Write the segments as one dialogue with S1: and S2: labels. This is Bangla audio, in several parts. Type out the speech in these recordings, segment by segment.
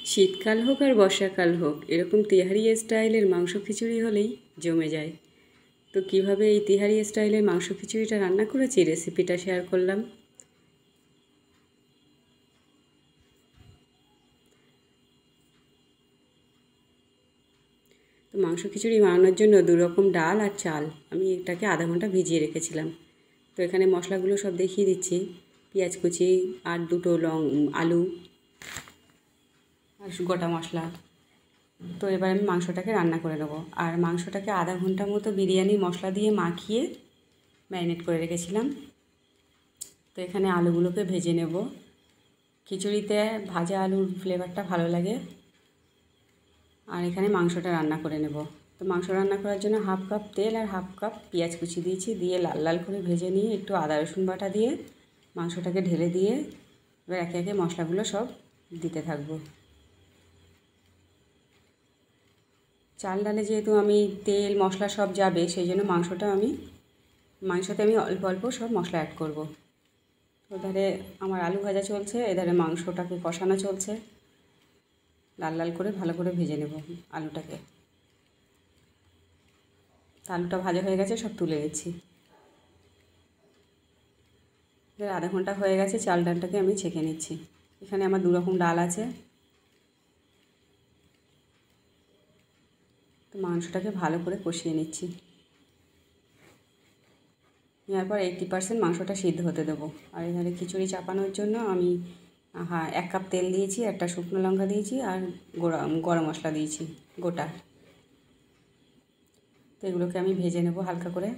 S1: শীতকাল হোক আর বর্ষাকাল হোক, এরকম তিহারি স্টাইলের মাংস খিচুড়ি হলেই জমে যায়। তো কিভাবে এই তিহারি স্টাইলের মাংস খিচুড়িটা রান্না করেছি রেসিপিটা শেয়ার করলাম। তো মাংস খিচুড়ি বানানোর জন্য দু রকম ডাল আর চাল আমি এটাকে আধা ঘন্টা ভিজিয়ে রেখেছিলাম। তো এখানে মশলাগুলো সব দেখিয়ে দিচ্ছি। পেঁয়াজ কুচি আর দুটো আলু আর গোটা মশলা। তো এবার আমি মাংসটাকে রান্না করে নেবো। আর মাংসটাকে আধা ঘন্টা মতো বিরিয়ানি মশলা দিয়ে মাখিয়ে ম্যারিনেট করে রেখেছিলাম। তো এখানে আলুগুলোকে ভেজে নেব। খিচুড়িতে ভাজা আলুর ফ্লেভারটা ভালো লাগে। আর এখানে মাংসটা রান্না করে নেব। তো মাংস রান্না করার জন্য হাফ কাপ তেল আর হাফ কাপ পেঁয়াজ কুচি দিয়েছি, দিয়ে লাল লাল করে ভেজে নিয়ে একটু আদা রসুন বাটা দিয়ে মাংসটাকে ঢেলে দিয়ে এবার একে একে মশলাগুলো সব দিতে থাকবো। চাল ডালে যেহেতু আমি তেল মশলা সব যাবে, সেই জন্য মাংসতে আমি অল্প অল্প সব মশলা অ্যাড করব। ওধারে আমার আলু ভাজা চলছে, এধারে মাংসটাকে কষানো চলছে। লাল লাল করে ভালো করে ভেজে নেব আলুটাকে। আলুটা ভাজা হয়ে গেছে, সব তুলে নিচ্ছি। আধা ঘন্টা হয়ে গেছে, চাল ডালটাকে আমি ছেঁকে নিচ্ছি। এখানে আমার দু রকম ডাল আছে। তো মাংসটাকে ভালো করে কষিয়ে নিচ্ছি। নেওয়ার পর 80% মাংসটা সিদ্ধ হতে দেবো। আর এখানে খিচুড়ি চাপানোর জন্য আমি 1 কাপ তেল দিয়েছি, একটা শুকনো লঙ্কা দিয়েছি আর গরম মশলা দিয়েছি গোটা। তো এগুলোকে আমি ভেজে নেব হালকা করে।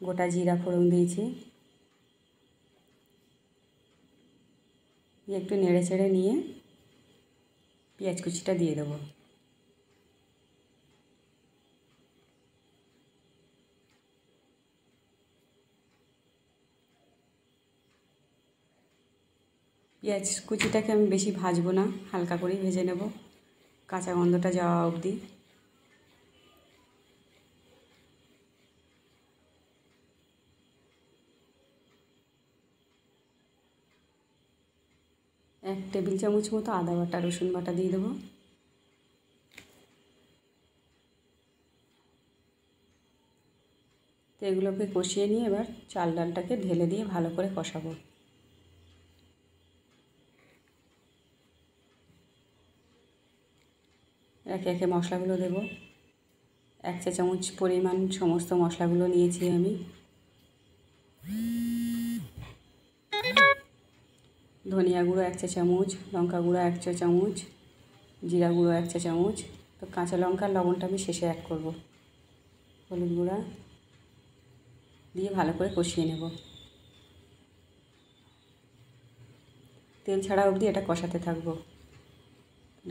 S1: গোটা জিরা ফোড়ন দিয়েছি, একটু নেড়ে চেড়ে নিয়ে পেঁয়াজ কুচিটা দিয়ে দেবো। পেঁয়াজ কুচিটাকে আমি বেশি ভাজবো না, হালকা করেই ভেজে নেব, কাঁচা গন্ধটা যাওয়া অবধি। এক টেবিল চামচ মতো আদা বাটা রসুন বাটা দিয়ে দেবো। তো এগুলোকে কষিয়ে নিয়ে এবার চাল ডালটাকে ঢেলে দিয়ে ভালো করে কষাবো। একে একে মশলাগুলো দেব। 1 চা চামচ পরিমাণ সমস্ত মশলাগুলো নিয়েছি আমি। ধনিয়া গুঁড়ো 1 চা চামচ, লঙ্কা গুঁড়ো 1 চা চামচ, জিরা গুঁড়ো 1 চা চামচ। তো কাঁচা লঙ্কার লবণটা আমি শেষে অ্যাড করব। হলুদ গুঁড়া দিয়ে ভালো করে কষিয়ে নেব। তেল ছাড়া অবধি এটা কষাতে থাকবো।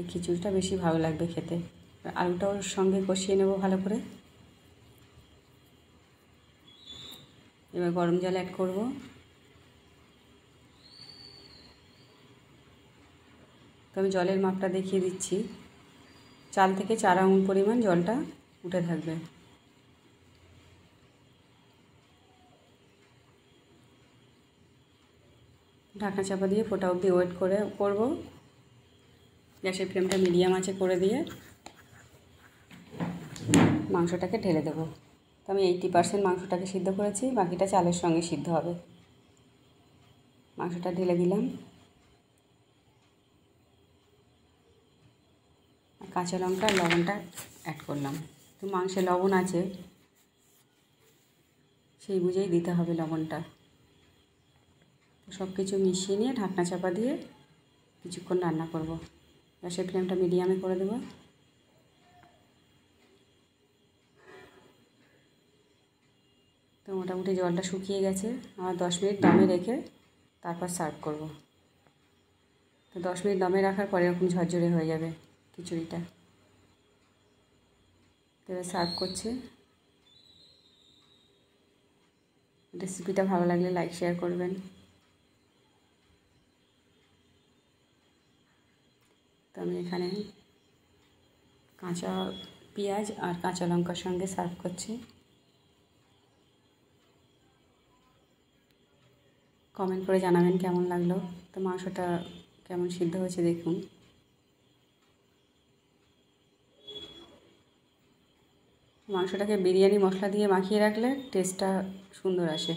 S1: খিচুড়িটা বেশি ভালো লাগবে খেতে। আলুটাও সঙ্গে কষিয়ে নেব ভালো করে। এবার গরম জল অ্যাড করব। তো আমি জলের মাপটা দেখিয়ে দিচ্ছি। চাল থেকে 4 আঙুল পরিমাণ জলটা উঠে থাকবে। ঢাকনা চাপা দিয়ে ফোটা অবধি ওয়েট করব। গ্যাসের ফ্লেমটা মিডিয়াম আছে করে দিয়ে মাংসটাকে ঢেলে দেবো। তো আমি 80% মাংসটাকে সিদ্ধ করেছি, বাকিটা চালের সঙ্গে সিদ্ধ হবে। মাংসটা ঢেলে দিলাম। কাঁচা লঙ্কা আর লবণটা অ্যাড করলাম। তো মাংসে লবণ আছে, সেই বুঝেই দিতে হবে লবণটা। সব কিছু মিশিয়ে নিয়ে ঢাকনা চাপা দিয়ে কিছুক্ষণ রান্না করব। গ্যাসের ফ্লেমটা মিডিয়ামে করে দেবো। তো মোটামুটি জলটা শুকিয়ে গেছে। আমার 10 মিনিট দমে রেখে তারপর সার্ভ করব। তো 10 মিনিট দমে রাখার পরে এরকম ঝরঝরে হয়ে যাবে খিচুড়িটা। তো এবার সার্ভ করছে। রেসিপিটা ভালো লাগলে লাইক শেয়ার করবেন। তো আমি এখানে কাঁচা পেঁয়াজ আর কাঁচা লঙ্কার সঙ্গে সার্ভ করছি। কমেন্ট করে জানাবেন কেমন লাগলো। তো মাংসটা কেমন সিদ্ধ হয়েছে দেখুন। মাংসটাকে বিরিয়ানি মশলা দিয়ে মাখিয়ে রাখলে টেস্টটা সুন্দর আসে।